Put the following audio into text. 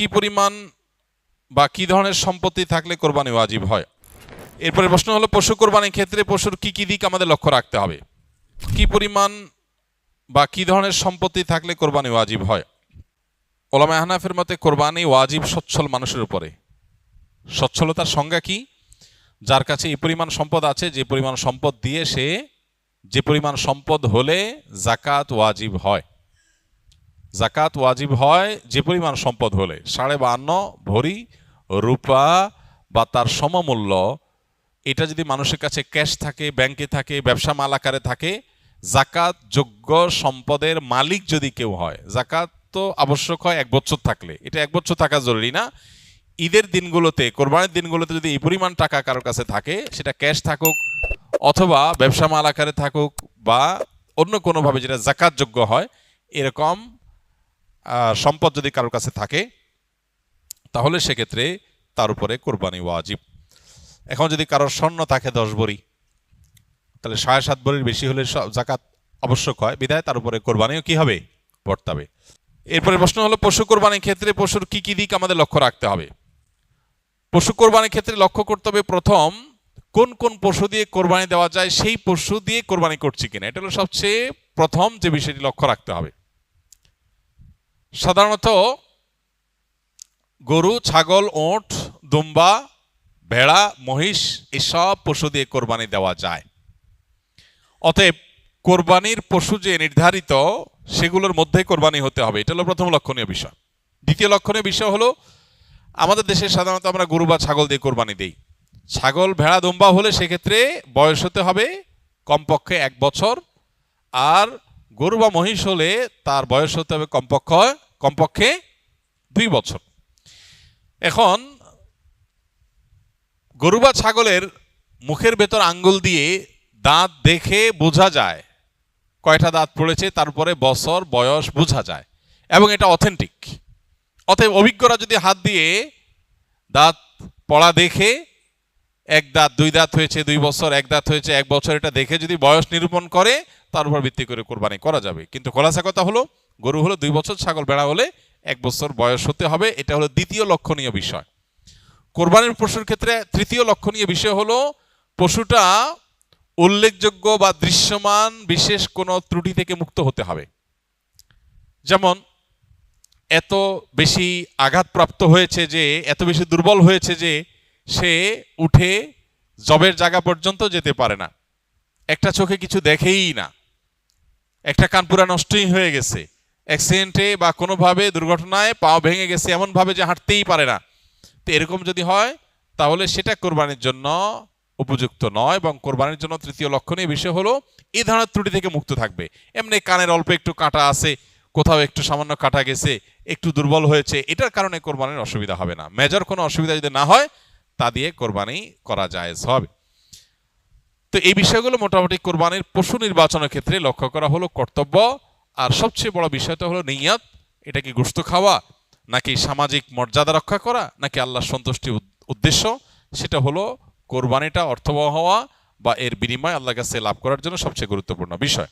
কি পরিমাণ বা কি ধরনের সম্পত্তি থাকলে কোরবানি ওয়াজিব হয়? এরপরে প্রশ্ন হলো পশু কোরবানির ক্ষেত্রে পশুর কি কি দিক আমাদের লক্ষ্য রাখতে হবে? কি পরিমাণ বা কি ধরনের সম্পত্তি থাকলে কোরবানি ওয়াজিব হয়? ওলামায়ে হানাফির মতে কোরবানি ওয়াজিব সচ্ছল মানুষের উপরে। সচ্ছলতার সংজ্ঞা কি? যার কাছে এই পরিমাণ সম্পদ আছে, যে পরিমাণ সম্পদ দিয়ে সে যে পরিমাণ সম্পদ হলে জাকাত ওয়াজিব হয়। জাকাত ওয়াজিব হয় যে পরিমাণ সম্পদ হলে 52.5 ভরি রূপা বা তার সমমূল্য, এটা যদি মানুষের কাছে ক্যাশ থাকে, ব্যাংকে থাকে, ব্যবসা মাল আকারে থাকে, জাকাত যোগ্য সম্পদের মালিক যদি কেউ হয়, জাকাত তো আবশ্যক হয় 1 বছর থাকলে, এটা 1 বছর থাকা জরুরি না। ঈদের দিনগুলোতে, কোরবানির দিনগুলোতে যদি এই পরিমাণ টাকা কারোর কাছে থাকে, সেটা ক্যাশ থাকুক অথবা ব্যবসা মাল আকারে থাকুক বা অন্য কোনোভাবে যেটা জাকাত যোগ্য হয়, এরকম সম্পদ যদি কারোর কাছে থাকে, তাহলে সেক্ষেত্রে তার উপরে কোরবানি ওয়াজিব। এখন যদি কারোর স্বর্ণ থাকে 10 ভরি, তাহলে 7.5 ভরির বেশি হলে জাকাত আবশ্যক হয়, বিধায় তার উপরে কোরবানিও কি হবে? বর্তাবে। এরপরে প্রশ্ন হলো পশু কোরবানির ক্ষেত্রে পশুর কি কি দিক আমাদের লক্ষ্য রাখতে হবে? পশু কোরবানির ক্ষেত্রে লক্ষ্য করতে হবে প্রথম কোন কোন পশু দিয়ে কোরবানি দেওয়া যায়, সেই পশু দিয়ে কোরবানি করছি কিনা, এটা হলো সবচেয়ে প্রথম যে বিষয়টি লক্ষ্য রাখতে হবে। সাধারণত গরু, ছাগল, ওঁট, দুম্বা, ভেড়া, মহিষ এসব পশু দিয়ে কোরবানি দেওয়া যায়। অতএব কোরবানির পশু যে নির্ধারিত, সেগুলোর মধ্যে কোরবানি হতে হবে, এটা হলো প্রথম লক্ষণীয় বিষয়। দ্বিতীয় লক্ষণীয় বিষয় হলো আমাদের দেশে সাধারণত আমরা গরু বা ছাগল দিয়ে কোরবানি দেই। ছাগল, ভেড়া, দুম্বা হলে সেক্ষেত্রে বয়স হতে হবে কমপক্ষে 1 বছর, আর গরু বা মহিষ হলে তার বয়স হতে হবে কমপক্ষে 2 বছর। এখন গরু বা ছাগলের মুখের ভেতর আঙ্গুল দিয়ে দাঁত দেখে বোঝা যায় কয়টা দাঁত পড়েছে, তারপরে বছর বয়স বোঝা যায়, এবং এটা অথেন্টিক। অতএব অভিজ্ঞরা যদি হাত দিয়ে দাঁত পড়া দেখে 1 দাঁত 2 দাঁত হয়েছে 2 বছর, 1 দাঁত হয়েছে 1 বছর, এটা দেখে যদি বয়স নিরূপণ করে, তার উপর ভিত্তি করে কোরবানি করা যাবে। কিন্তু খোলাসা কথা হলো গরু হলো 2 বছর, ছাগল ভেড়া হলে 1 বছর বয়স হতে হবে। এটা হলো দ্বিতীয় লক্ষণীয় বিষয়। কোরবানির পশুর ক্ষেত্রে তৃতীয় লক্ষণীয় বিষয় হলো পশুটা উল্লেখযোগ্য বা দৃশ্যমান বিশেষ কোনো ত্রুটি থেকে মুক্ত হতে হবে। যেমন এত বেশি আঘাতপ্রাপ্ত হয়েছে যে, এত বেশি দুর্বল হয়েছে যে সে উঠে জবের জায়গা পর্যন্ত যেতে পারে না, একটা চোখে কিছু দেখেই না, একটা কান পুরা নষ্টই হয়ে গেছে, অ্যাক্সিডেন্টে বা কোনোভাবে দুর্ঘটনায় পা ভেঙে গেছে এমনভাবে যে হাঁটতেই পারে না, তো এরকম যদি হয় তাহলে সেটা কোরবানির জন্য উপযুক্ত নয়। এবং কোরবানির জন্য তৃতীয় লক্ষণীয় বিষয় হলো এই ধরনের ত্রুটি থেকে মুক্ত থাকবে। এমনি কানের অল্প একটু কাটা আছে, কোথাও একটু সামান্য কাটা গেছে, একটু দুর্বল হয়েছে, এটার কারণে কোরবানির অসুবিধা হবে না। মেজর কোনো অসুবিধা যদি না হয়, তা দিয়ে কোরবানি করা জায়েজ হবে। তো এই বিষয়গুলো মোটামুটি কোরবানির পশু নির্বাচনের ক্ষেত্রে লক্ষ্য করা হলো কর্তব্য। আর সবচেয়ে বড় বিষয়টা হলো নিয়াত। এটা কি গোশত খাওয়া, নাকি সামাজিক মর্যাদা রক্ষা করা, নাকি আল্লাহর সন্তুষ্টি উদ্দেশ্য, সেটা হলো কোরবানিটা অর্থবহ হওয়া বা এর বিনিময় আল্লাহর কাছে লাভ করার জন্য সবচেয়ে গুরুত্বপূর্ণ বিষয়।